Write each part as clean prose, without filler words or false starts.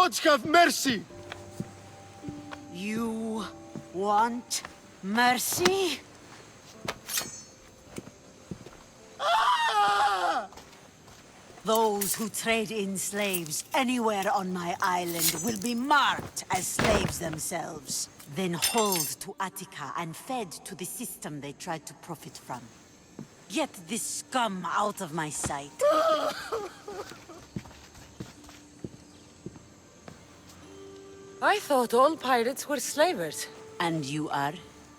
gods have mercy! You want mercy? Ah! Those who trade in slaves anywhere on my island will be marked as slaves themselves, then hauled to Attica and fed to the system they tried to profit from. Get this scum out of my sight. I thought all pirates were slavers. And you are?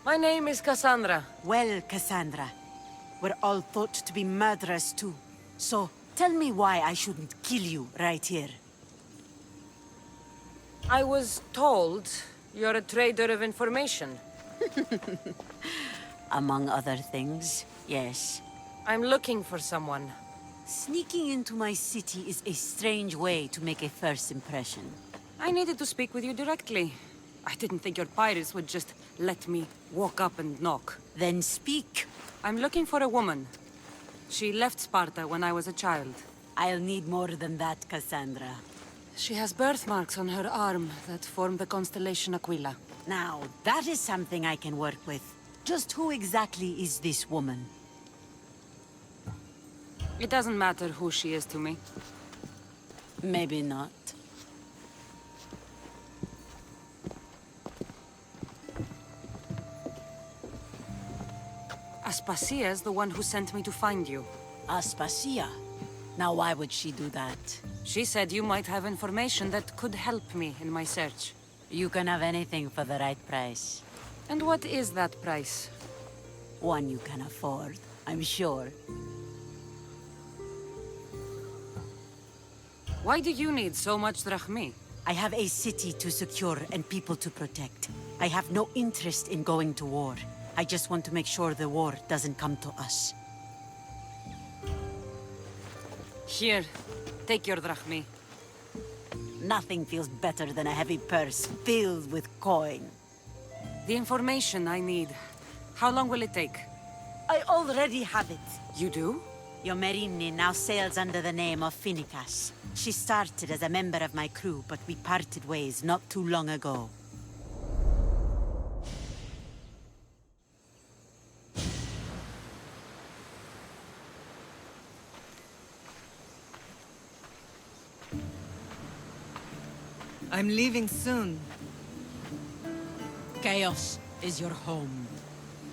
My name is Cassandra. Well, Cassandra, we're all thought to be murderers too. So, tell me why I shouldn't kill you right here. I was told you're a trader of information. Among other things, yes. I'm looking for someone. Sneaking into my city is a strange way to make a first impression. I needed to speak with you directly. I didn't think your pirates would just let me walk up and knock. Then speak. I'm looking for a woman. She left Sparta when I was a child. I'll need more than that, Cassandra. She has birthmarks on her arm that form the constellation Aquila. Now, that is something I can work with. Just who exactly is this woman? It doesn't matter who she is to me. Maybe not. Aspasia's the one who sent me to find you. Aspasia? Now why would she do that? She said you might have information that could help me in my search. You can have anything for the right price. And what is that price? One you can afford, I'm sure. Why do you need so much drachmi? I have a city to secure and people to protect. I have no interest in going to war. I just want to make sure the war doesn't come to us. Here, take your drachmi. Nothing feels better than a heavy purse filled with coin. The information I need. How long will it take? I already have it. You do? Yomerini now sails under the name of Finicas. She started as a member of my crew, but we parted ways not too long ago. I'm leaving soon, Chaos is your home.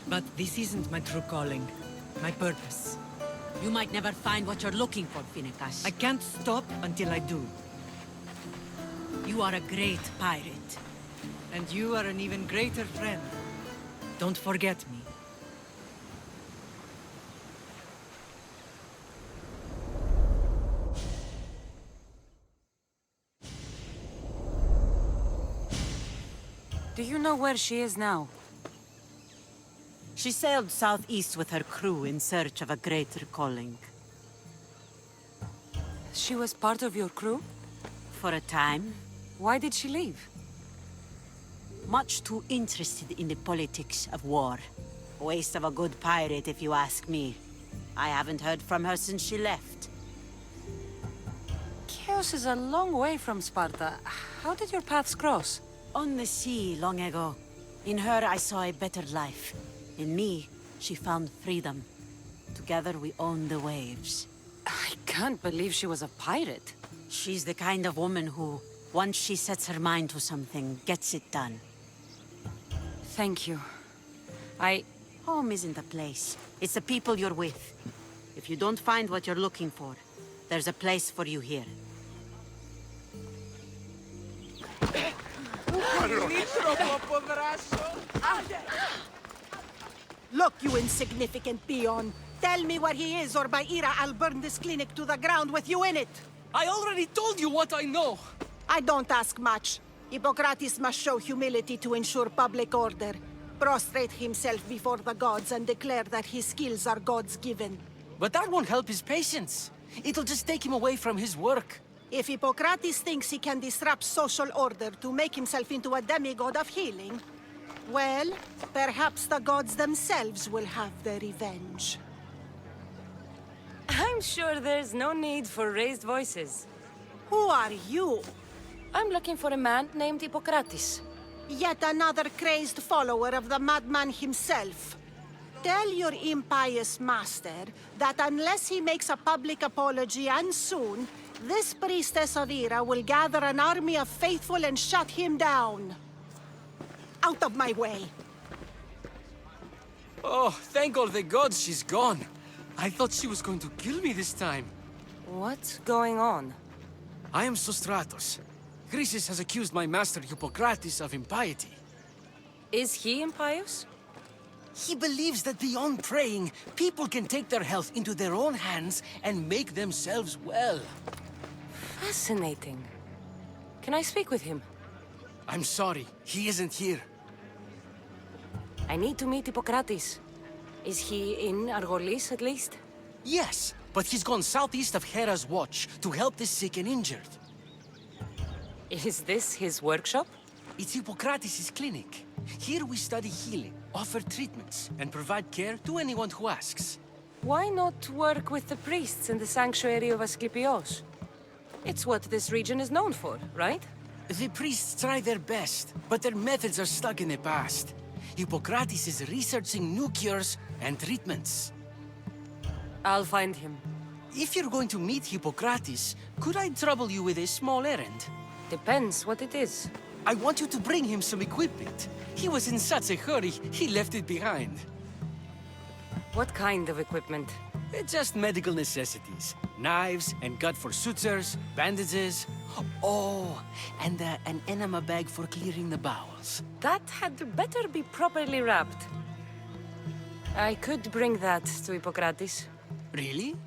but this isn't my true calling. My purpose. You might never find what you're looking for, Finicas. I can't stop until I do. You are a great pirate. And you are an even greater friend. Don't forget me. Do you know where she is now? She sailed southeast with her crew in search of a greater calling. She was part of your crew? For a time, Why did she leave? much too interested in the politics of war. Waste of a good pirate, if you ask me. I haven't heard from her since she left. Chaos is a long way from Sparta. How did your paths cross? On the sea long ago. In her, I saw a better life. In me, she found freedom. Together, we owned the waves. I can't believe she was a pirate. She's the kind of woman who, once she sets her mind to something, gets it done. Thank you. Home isn't a place. It's the people you're with. If you don't find what you're looking for, there's a place for you here. Look, you insignificant peon. Tell me where he is, or by Ira, I'll burn this clinic to the ground with you in it. I already told you what I know! I don't ask much. Hippocrates must show humility to ensure public order. Prostrate himself before the gods and declare that his skills are God's given. But that won't help his patients. It'll just take him away from his work. If Hippocrates thinks he can disrupt social order to make himself into a demigod of healing, well, perhaps the gods themselves will have their revenge. I'm sure there's no need for raised voices. Who are you? I'm looking for a man named Hippocrates. Yet another crazed follower of the madman himself. Tell your impious master that unless he makes a public apology and soon, this priestess of Ira will gather an army of faithful and shut him down. Out of my way. Oh, thank all the gods she's gone. I thought she was going to kill me this time. What's going on? I am Sostratos. Chrysis has accused my master Hippocrates of impiety. Is he impious? He believes that beyond praying, people can take their health into their own hands and make themselves well. Fascinating. Can I speak with him? I'm sorry, he isn't here. I need to meet Hippocrates. Is he in Argolis at least? Yes, but he's gone southeast of Hera's watch to help the sick and injured. Is this his workshop? It's Hippocrates' clinic. Here we study healing, offer treatments, and provide care to anyone who asks. Why not work with the priests in the sanctuary of Asclepios? It's what this region is known for, right? The priests try their best, but their methods are stuck in the past. Hippocrates is researching new cures and treatments. I'll find him. If you're going to meet Hippocrates, could I trouble you with a small errand? Depends what it is. I want you to bring him some equipment. He was in such a hurry, he left it behind. What kind of equipment? Just medical necessities. Knives and gut for sutures, bandages. Oh, and an enema bag for clearing the bowels. That had better be properly wrapped. I could bring that to Hippocrates. Really?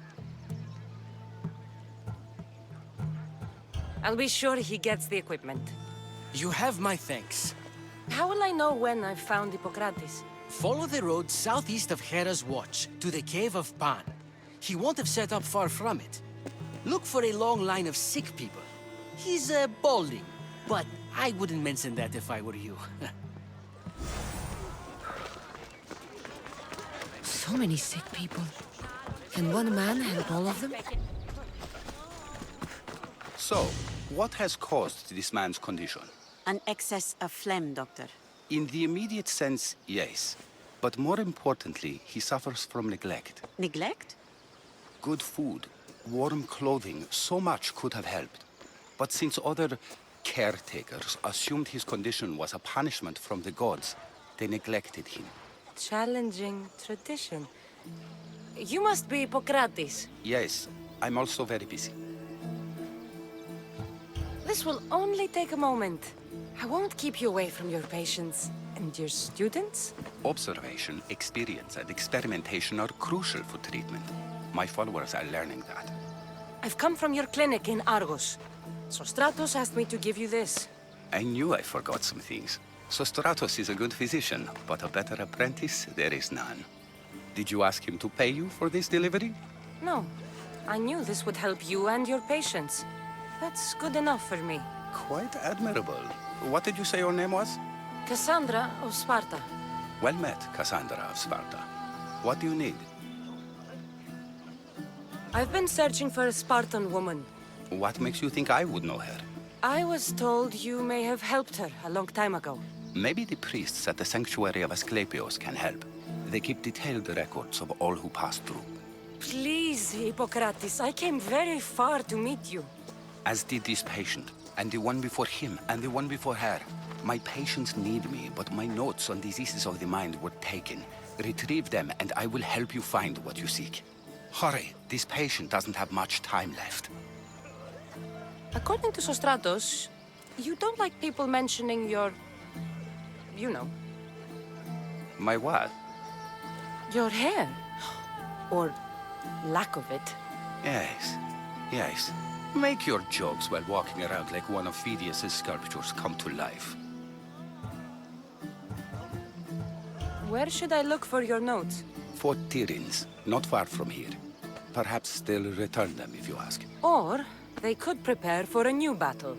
I'll be sure he gets the equipment. You have my thanks. How will I know when I've found Hippocrates? Follow the road southeast of Hera's watch to the cave of Pan. He won't have set up far from it. Look for a long line of sick people. He's balding, but I wouldn't mention that if I were you. So many sick people. Can one man help all of them? So, what has caused this man's condition? An excess of phlegm, Doctor. In the immediate sense, yes. But more importantly, he suffers from neglect. Neglect? Good food, warm clothing, so much could have helped. But since other caretakers assumed his condition was a punishment from the gods, they neglected him. Challenging tradition. You must be Hippocrates. Yes, I'm also very busy. This will only take a moment. I won't keep you away from your patients. And your students? Observation, experience, and experimentation are crucial for treatment. My followers are learning that. I've come from your clinic in Argos. Sostratos asked me to give you this. I knew I forgot some things. Sostratos is a good physician, but a better apprentice there is none. Did you ask him to pay you for this delivery? No. I knew this would help you and your patients. That's good enough for me. Quite admirable. What did you say your name was? Cassandra of Sparta. Well met, Cassandra of Sparta. What do you need? I've been searching for a Spartan woman. What makes you think I would know her? I was told you may have helped her a long time ago. Maybe the priests at the sanctuary of Asclepios can help. They keep detailed records of all who pass through. Please, Hippocrates, I came very far to meet you. As did this patient, and the one before him, and the one before her. My patients need me, but my notes on diseases of the mind were taken. Retrieve them, and I will help you find what you seek. Hurry, this patient doesn't have much time left. According to Sostratos, you don't like people mentioning your... you know, My what? your hair. Or lack of it. Yes, yes. Make your jokes while walking around like one of Phidias' sculptures come to life. Where should I look for your notes? For Tyrins, not far from here. Perhaps they'll return them if you ask. Or they could prepare for a new battle.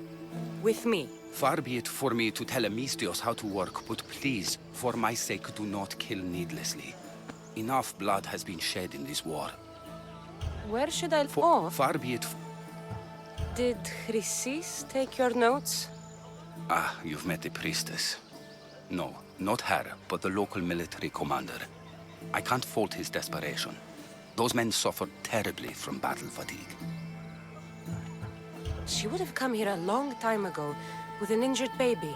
With me. Far be it for me to tell Amistios how to work, but please, for my sake, do not kill needlessly. Enough blood has been shed in this war. Where should I... Far be it... Did Chrysis take your notes? Ah, you've met the priestess. No, not her, but the local military commander. I can't fault his desperation. Those men suffered terribly from battle fatigue. She would have come here a long time ago with an injured baby.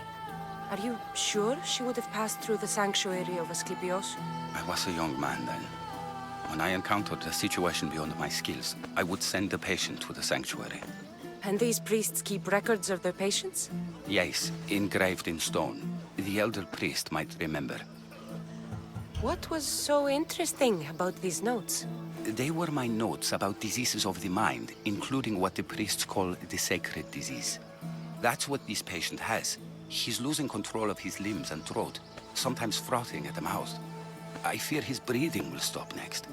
Are you sure she would have passed through the sanctuary of Asclepios? I was a young man then. When I encountered a situation beyond my skills, I would send the patient to the sanctuary. And these priests keep records of their patients? Yes, engraved in stone. The elder priest might remember. What was so interesting about these notes? They were my notes about diseases of the mind, including what the priests call the sacred disease. That's what this patient has. He's losing control of his limbs and throat, sometimes frothing at the mouth. I fear his breathing will stop next.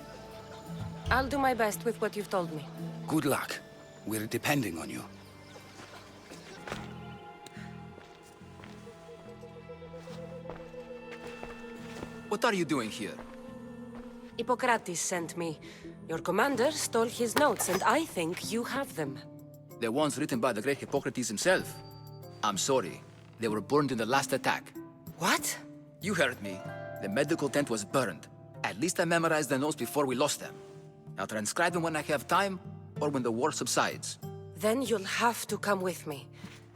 I'll do my best with what you've told me. Good luck. We're depending on you. What are you doing here? Hippocrates sent me. Your commander stole his notes, and I think you have them. The ones written by the great Hippocrates himself. I'm sorry. They were burned in the last attack. What? You heard me. The medical tent was burned. At least I memorized the notes before we lost them. I'll transcribe them when I have time, or when the war subsides. Then you'll have to come with me.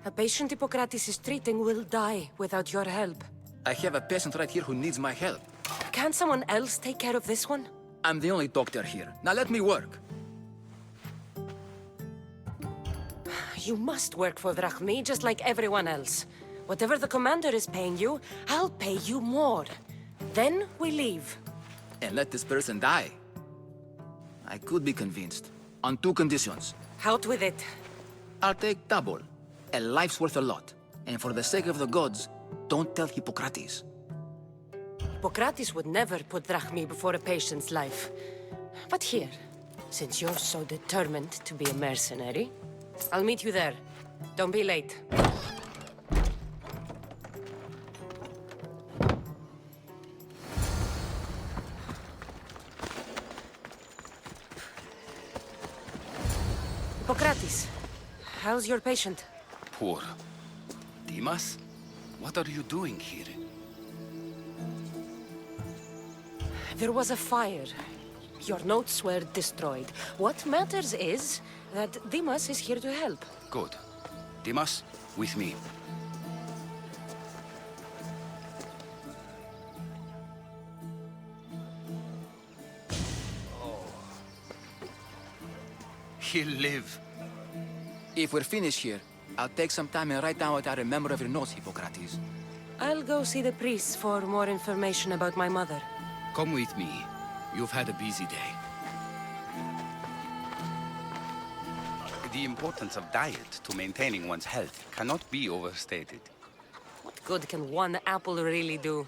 A patient Hippocrates is treating will die without your help. I have a patient right here who needs my help. Can't someone else take care of this one? I'm the only doctor here. Now let me work. You must work for Drachmi just like everyone else. Whatever the commander is paying you, I'll pay you more. Then we leave. And let this person die. I could be convinced. On two conditions. Out with it. I'll take double. A life's worth a lot. And for the sake of the gods, don't tell Hippocrates. Hippocrates would never put Drachmi before a patient's life. But here, since you're so determined to be a mercenary, I'll meet you there. Don't be late. Hippocrates, how's your patient? Poor. Dimas? What are you doing here? There was a fire. Your notes were destroyed. What matters is that Dimas is here to help. Good. Dimas, with me. He'll live. If we're finished here, I'll take some time and write down what I remember of your notes, Hippocrates. I'll go see the priests for more information about my mother. Come with me. You've had a busy day. The importance of diet to maintaining one's health cannot be overstated. What good can one apple really do?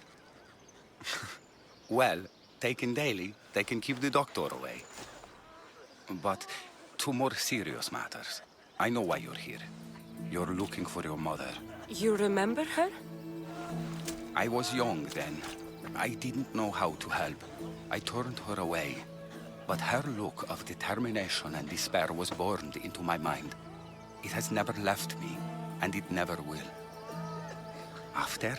Well, taken daily, they can keep the doctor away. But to more serious matters. I know why you're here. You're looking for your mother. You remember her? I was young then. I didn't know how to help. I turned her away. But her look of determination and despair was burned into my mind. It has never left me, and it never will. After,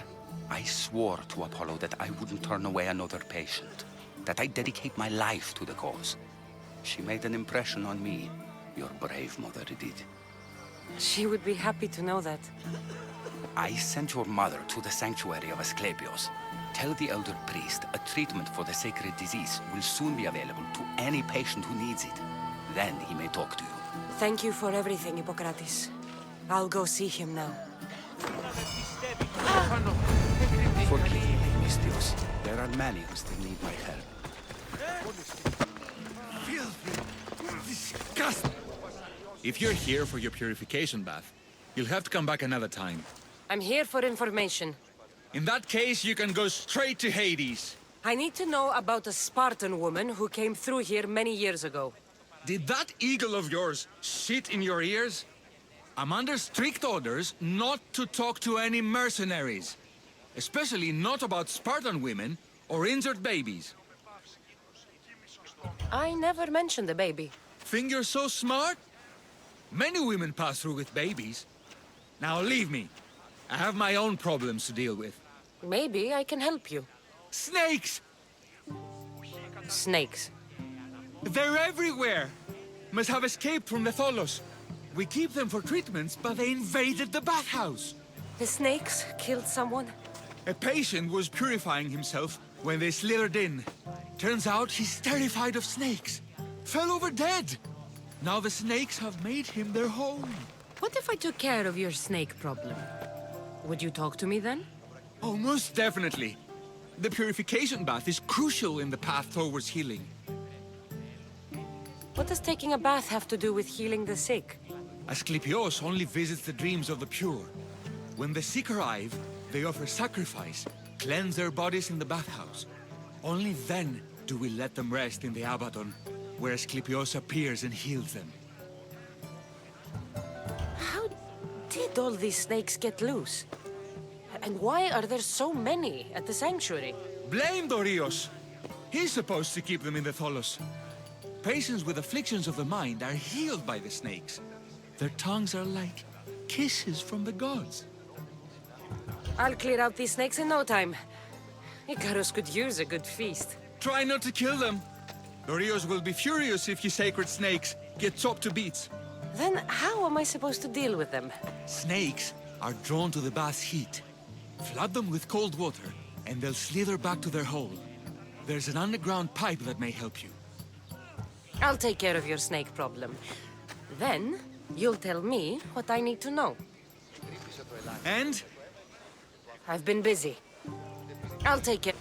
I swore to Apollo that I wouldn't turn away another patient, that I'd dedicate my life to the cause. She made an impression on me. Your brave mother did. She would be happy to know that. I sent your mother to the sanctuary of Asclepios. Tell the elder priest a treatment for the sacred disease will soon be available to any patient who needs it. Then he may talk to you. Thank you for everything, Hippocrates. I'll go see him now. Forgive me, Mistios. There are many who still need my help. Disgusting! If you're here for your purification bath, you'll have to come back another time. I'm here for information. In that case, you can go straight to Hades. I need to know about a Spartan woman who came through here many years ago. Did that eagle of yours shit in your ears? I'm under strict orders not to talk to any mercenaries. Especially not about Spartan women or injured babies. I never mentioned the baby. Think you're so smart? Many women pass through with babies. Now leave me. I have my own problems to deal with. Maybe I can help you. Snakes! Snakes. They're everywhere! Must have escaped from the Tholos. We keep them for treatments, but they invaded the bathhouse. The snakes killed someone? A patient was purifying himself when they slithered in. Turns out he's terrified of snakes. Fell over dead. Now the snakes have made him their home. What if I took care of your snake problem? Would you talk to me then? Oh, most definitely. The purification bath is crucial in the path towards healing. What does taking a bath have to do with healing the sick? Asclepios only visits the dreams of the pure. When the sick arrive, they offer sacrifice, cleanse their bodies in the bathhouse. Only then do we let them rest in the Abaddon, where Asclepios appears and heals them. How did all these snakes get loose? And why are there so many at the sanctuary? Blame Dorios! He's supposed to keep them in the Tholos. Patients with afflictions of the mind are healed by the snakes. Their tongues are like kisses from the gods. I'll clear out these snakes in no time. Icarus could use a good feast. Try not to kill them. Dorios will be furious if you sacred snakes get chopped to bits. Then how am I supposed to deal with them? Snakes are drawn to the bath's heat. Flood them with cold water, and they'll slither back to their hole. There's an underground pipe that may help you. I'll take care of your snake problem. Then, you'll tell me what I need to know. And? I've been busy. I'll take it.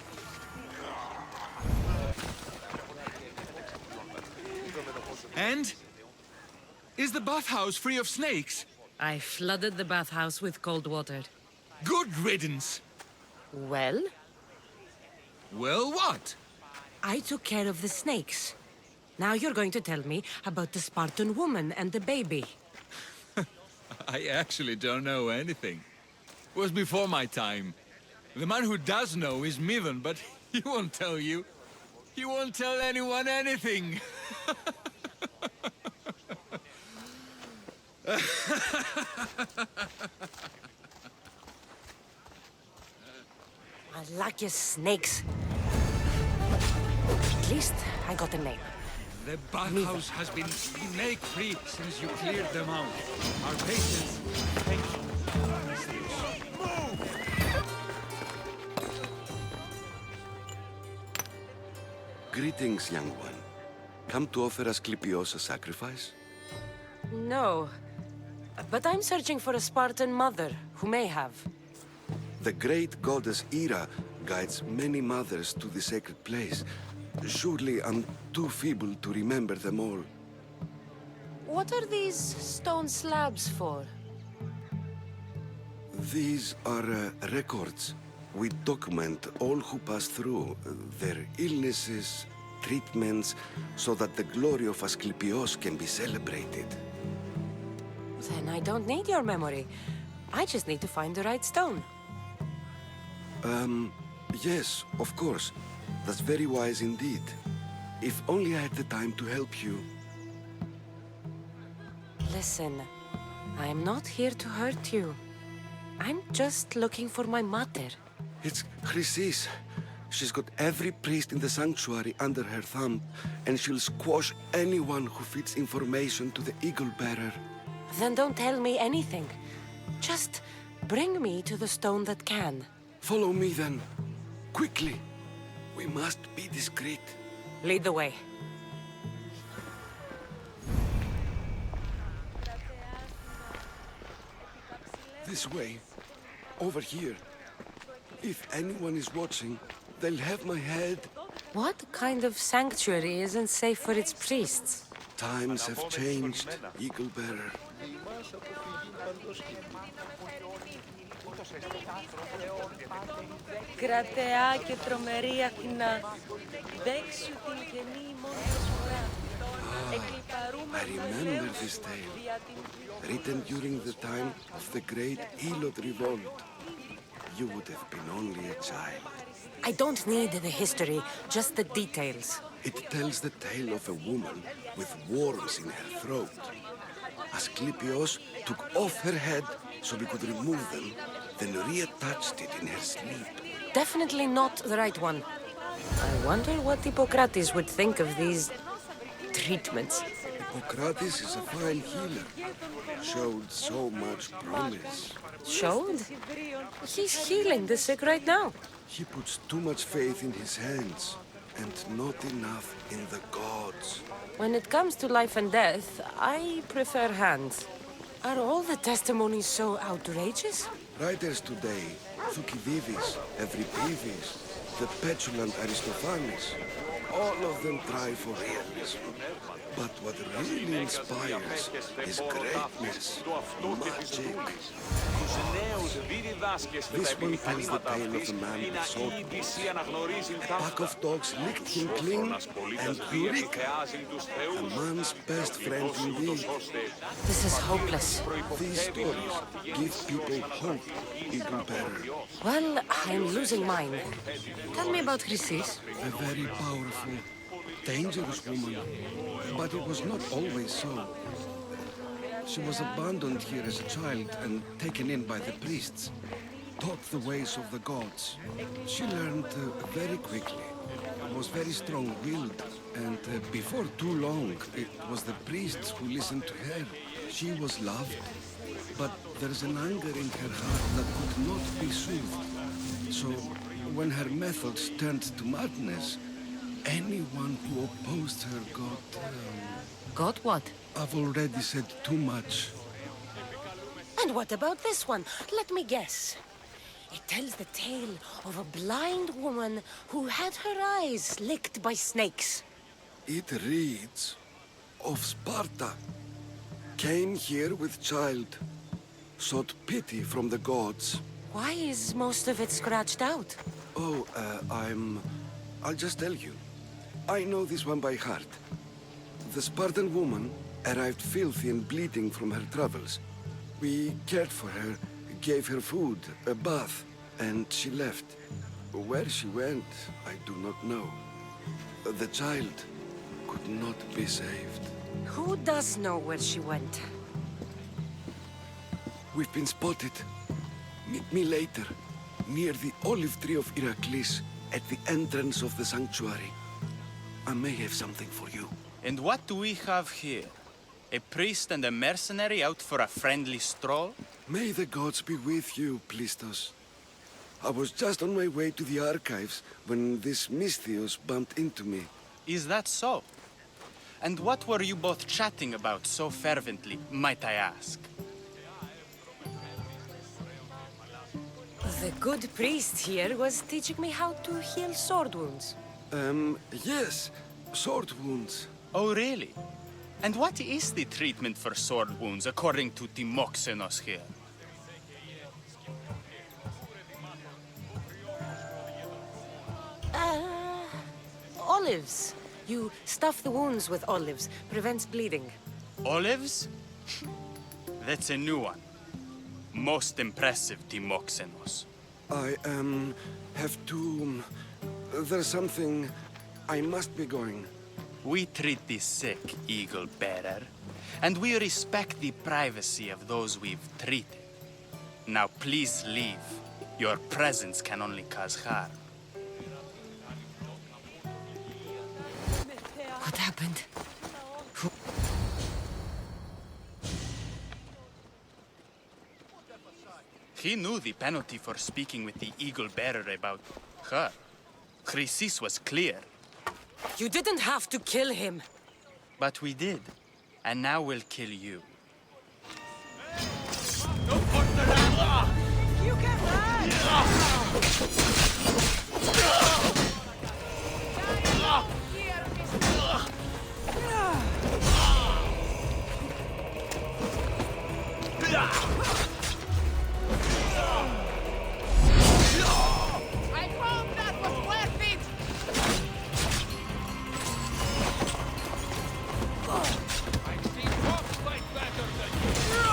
And? Is the bathhouse free of snakes? I flooded the bathhouse with cold water. Good riddance. Well, Well, what? I took care of the snakes. Now you're going to tell me about the Spartan woman and the baby. I actually don't know anything. It was before my time. The man who does know is Mivan, but he won't tell you. He won't tell anyone anything. I like your snakes. At least I got a name. The bathhouse has been snake-free since you cleared them out. Our patients, thank you. Greetings, young one. Come to offer Asclepios a sacrifice? No. But I'm searching for a Spartan mother who may have. The great goddess Ira guides many mothers to the sacred place. Surely I'm too feeble to remember them all. What are these stone slabs for? These are records. We document all who pass through, their illnesses, treatments, so that the glory of Asclepios can be celebrated. Then I don't need your memory. I just need to find the right stone. Yes, of course. That's very wise indeed. If only I had the time to help you. Listen, I'm not here to hurt you. I'm just looking for my mother. It's Chrysis. She's got every priest in the sanctuary under her thumb, and she'll squash anyone who feeds information to the Eagle Bearer. Then don't tell me anything. Just bring me to the stone that can. Follow me then. Quickly. We must be discreet. Lead the way. This way. Over here. If anyone is watching, they'll have my head. What kind of sanctuary isn't safe for its priests? Times have changed, Eagle Bearer. Κρατεά και τρομερή Αθηνά, δέξου την γενή μόνη σουρά. I remember this tale, written during the time of the great Elot revolt. You would have been only a child. I don't need the history, just the details. It tells the tale of a woman with worms in her throat. Asclepios took off her head so we could remove them, then reattached it in her sleep. Definitely not the right one. I wonder what Hippocrates would think of these treatments. Hippocrates is a fine healer. Showed so much promise. Showed? He's healing the sick right now. He puts too much faith in his hands, and not enough in the gods. When it comes to life and death, I prefer hands. Are all the testimonies so outrageous? Writers today, Thucydides, Euripides, the petulant Aristophanes, all of them try for realism. But what really inspires is greatness, magic. This one tells the tale of a man with sword wounds. A pack of dogs licked him clean, and Eureka! A man's best friend indeed. This is hopeless. These stories give people hope, Eagle Bearer. Well, I'm losing mine. Tell me about Grysis. A very powerful, dangerous woman. But it was not always so. She was abandoned here as a child and taken in by the priests. Taught the ways of the gods. She learned very quickly. Was very strong-willed. And before too long, it was the priests who listened to her. She was loved. But there's an anger in her heart that could not be soothed. So, when her methods turned to madness, anyone who opposed her Got what? I've already said too much. And what about this one? Let me guess. It tells the tale of a blind woman who had her eyes licked by snakes. It reads of Sparta. Came here with child. Sought pity from the gods. Why is most of it scratched out? Oh, I'll just tell you. I know this one by heart. The Spartan woman arrived filthy and bleeding from her travels. We cared for her, gave her food, a bath, and she left. Where she went, I do not know. The child could not be saved. Who does know where she went? We've been spotted. Meet me later, near the olive tree of Heracles, at the entrance of the sanctuary. I may have something for you. And what do we have here? A priest and a mercenary out for a friendly stroll? May the gods be with you, Plistos. I was just on my way to the archives when this Misthios bumped into me. Is that so? And what were you both chatting about so fervently, might I ask? The good priest here was teaching me how to heal sword wounds. Yes, sword wounds. Oh, really? And what is the treatment for sword wounds, according to Timoxenos here? Olives. You stuff the wounds with olives. Prevents bleeding. Olives? That's a new one. Most impressive, Timoxenos. I, have to... There's something... I must be going. We treat the sick, Eagle Bearer, and we respect the privacy of those we've treated. Now please leave. Your presence can only cause harm. What happened? He knew the penalty for speaking with the Eagle Bearer about her. Grysis was clear. You didn't have to kill him. But we did. And now we'll kill you. You can I hope that was worth it! I've seen folks fight better than you.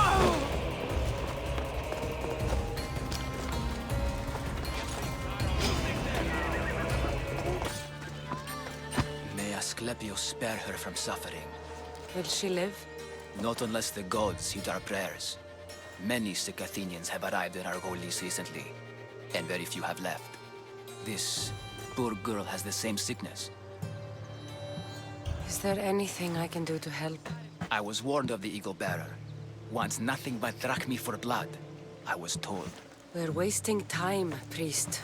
May Asclepios spare her from suffering. Will she live? Not unless the gods heed our prayers. Many sick Athenians have arrived in our holies recently, and very few have left. This poor girl has the same sickness. Is there anything I can do to help? I was warned of the Eagle Bearer. Wants nothing but drachmi for blood, I was told. We're wasting time, priest.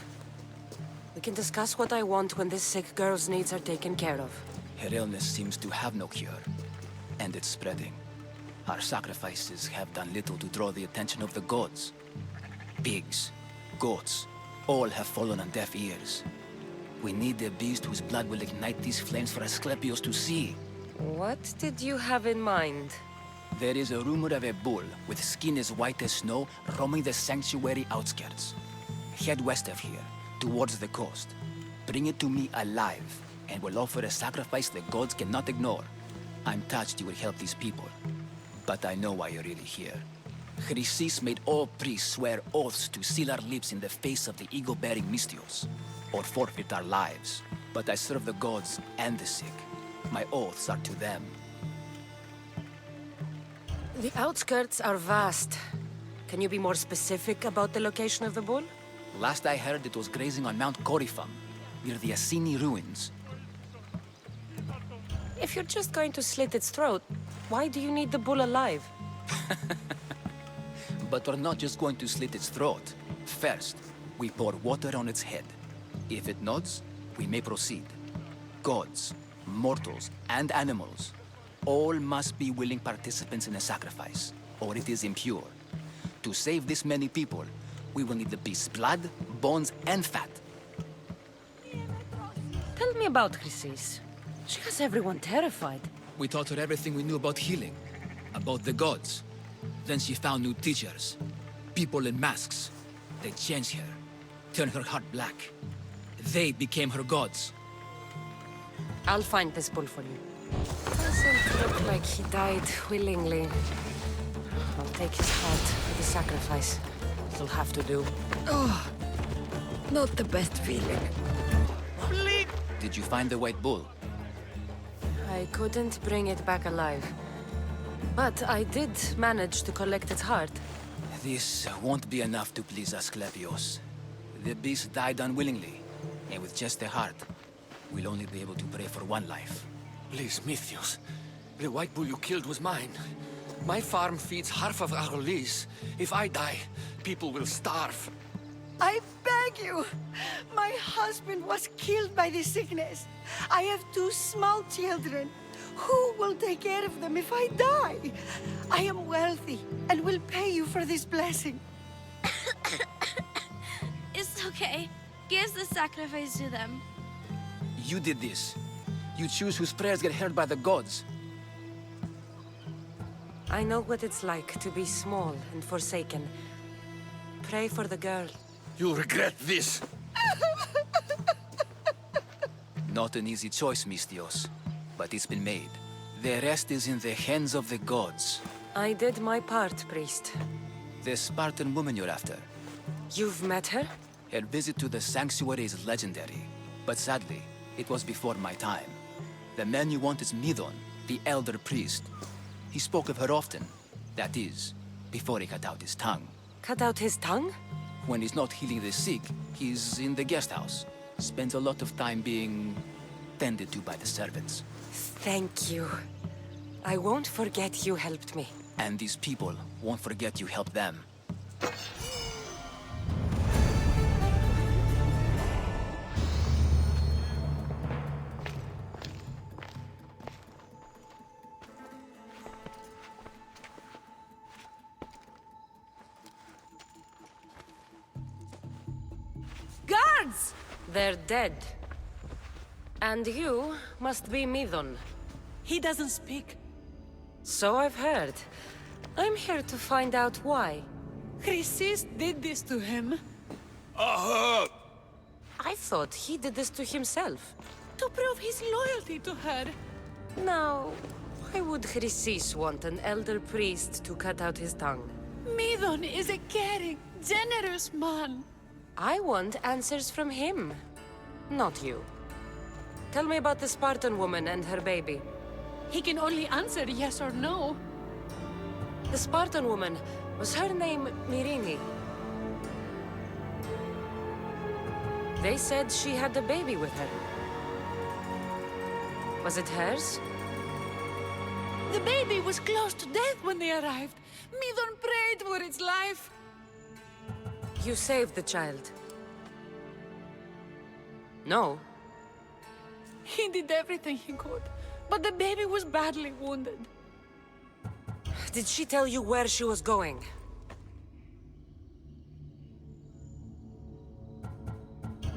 We can discuss what I want when this sick girl's needs are taken care of. Her illness seems to have no cure, and it's spreading. Our sacrifices have done little to draw the attention of the gods. Pigs, goats, all have fallen on deaf ears. We need a beast whose blood will ignite these flames for Asclepios to see. What did you have in mind? There is a rumor of a bull with skin as white as snow roaming the sanctuary outskirts. Head west of here, towards the coast. Bring it to me alive, and we'll offer a sacrifice the gods cannot ignore. I'm touched you will help these people, but I know why you're really here. Chrysis made all priests swear oaths to seal our lips in the face of the eagle-bearing Mystios, or forfeit our lives. But I serve the gods and the sick. My oaths are to them. The outskirts are vast. Can you be more specific about the location of the bull? Last I heard, it was grazing on Mount Corifum, near the Assini ruins. If you're just going to slit its throat, why do you need the bull alive? But we're not just going to slit its throat. First, we pour water on its head. If it nods, we may proceed. Gods, mortals, and animals, all must be willing participants in a sacrifice, or it is impure. To save this many people, we will need the beast's blood, bones, and fat. Tell me about Chrysis. She has everyone terrified. We taught her everything we knew about healing, about the gods. Then she found new teachers, people in masks. They changed her, turned her heart black. They became her gods. I'll find this bull for you. Doesn't look like he died willingly. I'll take his heart for the sacrifice. It'll have to do. Oh, not the best feeling. Did you find the white bull? I couldn't bring it back alive. But I did manage to collect its heart. This won't be enough to please Asclepios. The beast died unwillingly, and with just the heart, we'll only be able to pray for one life. Please, Mythios. The white bull you killed was mine. My farm feeds half of our lease. If I die, people will starve. I beg you! My husband was killed by this sickness. I have 2 small children. Who will take care of them if I die? I am wealthy and will pay you for this blessing. It's okay. Give the sacrifice to them. You did this. You choose whose prayers get heard by the gods. I know what it's like to be small and forsaken. Pray for the girl. You'll regret this. Not an easy choice, Mystios, but it's been made. The rest is in the hands of the gods. I did my part, priest. The Spartan woman you're after. You've met her? Her visit to the sanctuary is legendary, but sadly, it was before my time. The man you want is Midon, the elder priest. He spoke of her often. That is, before he cut out his tongue. Cut out his tongue? When he's not healing the sick, he's in the guest house. Spends a lot of time being tended to by the servants. Thank you. I won't forget you helped me. And these people won't forget you helped them. Guards! They're dead. And you must be Midon. He doesn't speak. So I've heard. I'm here to find out why. Chrysis did this to him. I thought he did this to himself. To prove his loyalty to her. Now, why would Chrysis want an elder priest to cut out his tongue? Midon is a caring, generous man. I want answers from him, not you. Tell me about the Spartan woman and her baby. He can only answer yes or no. The Spartan woman, was her name Myrini? They said she had a baby with her. Was it hers? The baby was close to death when they arrived. Midon prayed for its life. You saved the child. No. He did everything he could, but the baby was badly wounded. Did she tell you where she was going?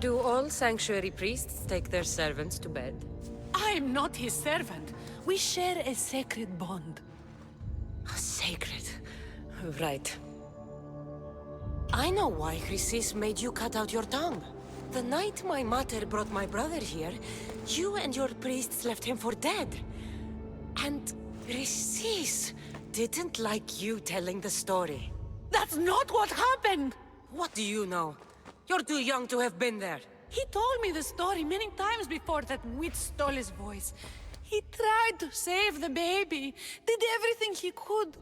Do all sanctuary priests take their servants to bed? I am not his servant. We share a sacred bond. Sacred. Right. I know why Chrysis made you cut out your tongue. The night my mother brought my brother here, you and your priests left him for dead. And Chrysis didn't like you telling the story. That's not what happened! What do you know? You're too young to have been there. He told me the story many times before that witch stole his voice. He tried to save the baby, did everything he could.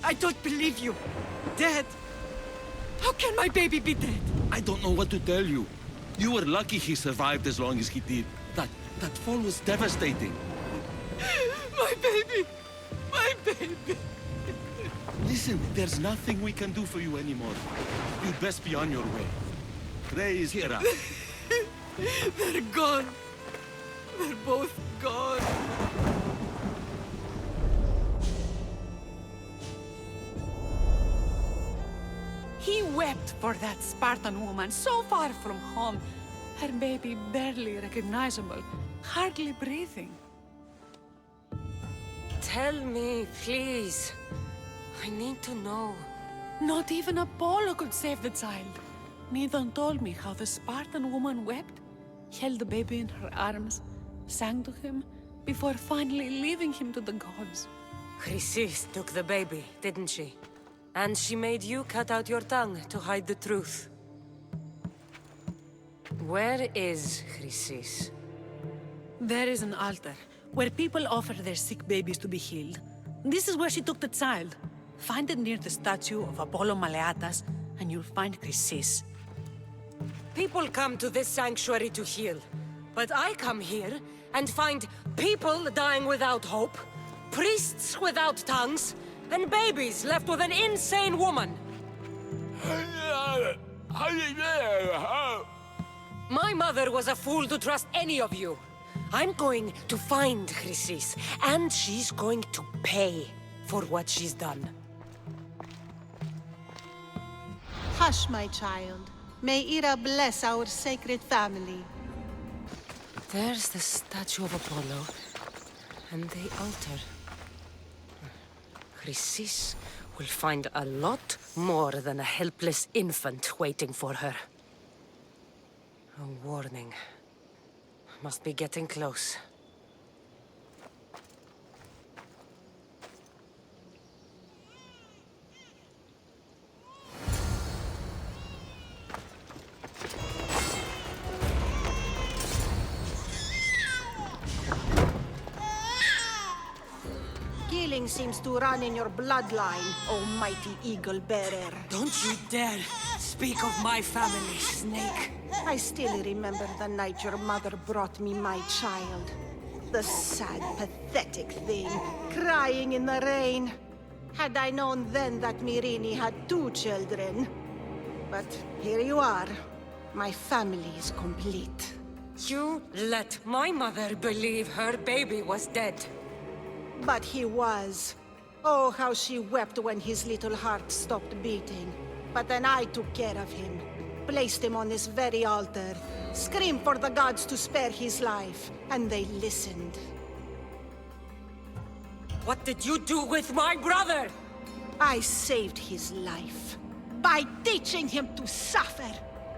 I don't believe you. Dead? How can my baby be dead? I don't know what to tell you. You were lucky he survived as long as he did. That fall was devastating. My baby! My baby! Listen, there's nothing we can do for you anymore. You'd best be on your way. Trey is here. They're gone. They're both gone. He wept for that Spartan woman so far from home. Her baby barely recognizable, hardly breathing. Tell me, please. I need to know. Not even Apollo could save the child. Midon told me how the Spartan woman wept, held the baby in her arms, sang to him, before finally leaving him to the gods. Chrysis took the baby, didn't she? And she made you cut out your tongue to hide the truth. Where is Chrysis? There is an altar, where people offer their sick babies to be healed. This is where she took the child. Find it near the statue of Apollo Maleatas, and you'll find Chrysis. People come to this sanctuary to heal. But I come here and find people dying without hope, priests without tongues, and babies left with an insane woman. My mother was a fool to trust any of you. I'm going to find Chrysis, and she's going to pay for what she's done. Hush, my child. May Ira bless our sacred family. There's the statue of Apollo, and the altar. Chrysis will find a lot more than a helpless infant waiting for her. A warning. Must be getting close. Killing seems to run in your bloodline, oh mighty eagle bearer. Don't you dare speak of my family, Snake. I still remember the night your mother brought me my child. The sad, pathetic thing, crying in the rain. Had I known then that Myrini had 2 children. But here you are. My family is complete. You let my mother believe her baby was dead. But he was. Oh, how she wept when his little heart stopped beating. But then I took care of him. Placed him on this very altar. Screamed for the gods to spare his life. And they listened. What did you do with my brother? I saved his life. By teaching him to suffer.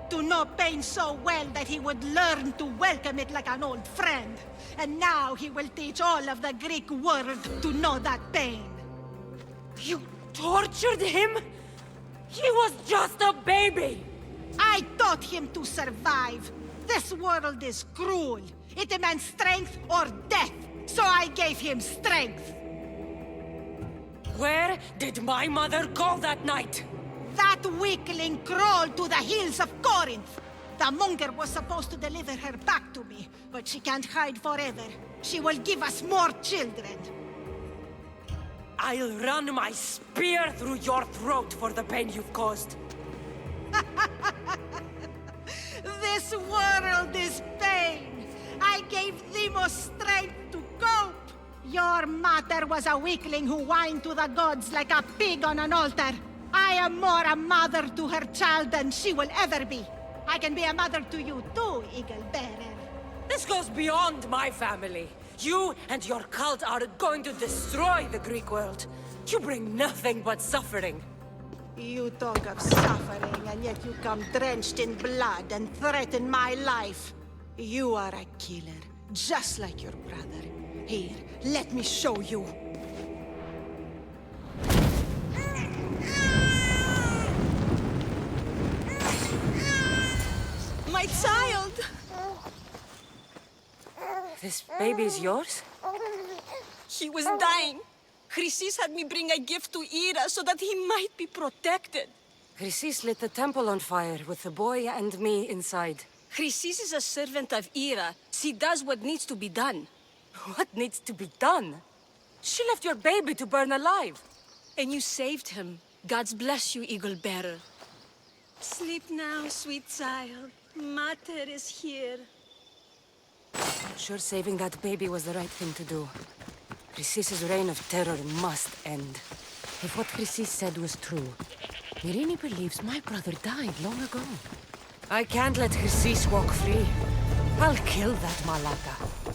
To know pain so well that he would learn to welcome it like an old friend. And now he will teach all of the Greek world to know that pain. You tortured him? He was just a baby! I taught him to survive. This world is cruel. It meant strength or death, so I gave him strength. Where did my mother go that night? That weakling crawled to the hills of Corinth. The monger was supposed to deliver her back to me, but she can't hide forever. She will give us more children. I'll run my spear through your throat for the pain you've caused. This world is pain. I gave Demos strength to cope. Your mother was a weakling who whined to the gods like a pig on an altar. I am more a mother to her child than she will ever be. I can be a mother to you too, Eagle Bearer. This goes beyond my family. You and your cult are going to destroy the Greek world. You bring nothing but suffering. You talk of suffering, and yet you come drenched in blood and threaten my life. You are a killer, just like your brother. Here, let me show you. My child! This baby is yours? He was dying. Chrysis had me bring a gift to Ira so that he might be protected. Chrysis lit the temple on fire with the boy and me inside. Chrysis is a servant of Ira. She does what needs to be done. What needs to be done? She left your baby to burn alive. And you saved him. God's bless you, Eagle Bearer. Sleep now, sweet child. Mater is here. I'm sure saving that baby was the right thing to do. Chrysis' reign of terror must end. If what Chrysis said was true, Irini believes my brother died long ago. I can't let Chrysis walk free. I'll kill that Malaka.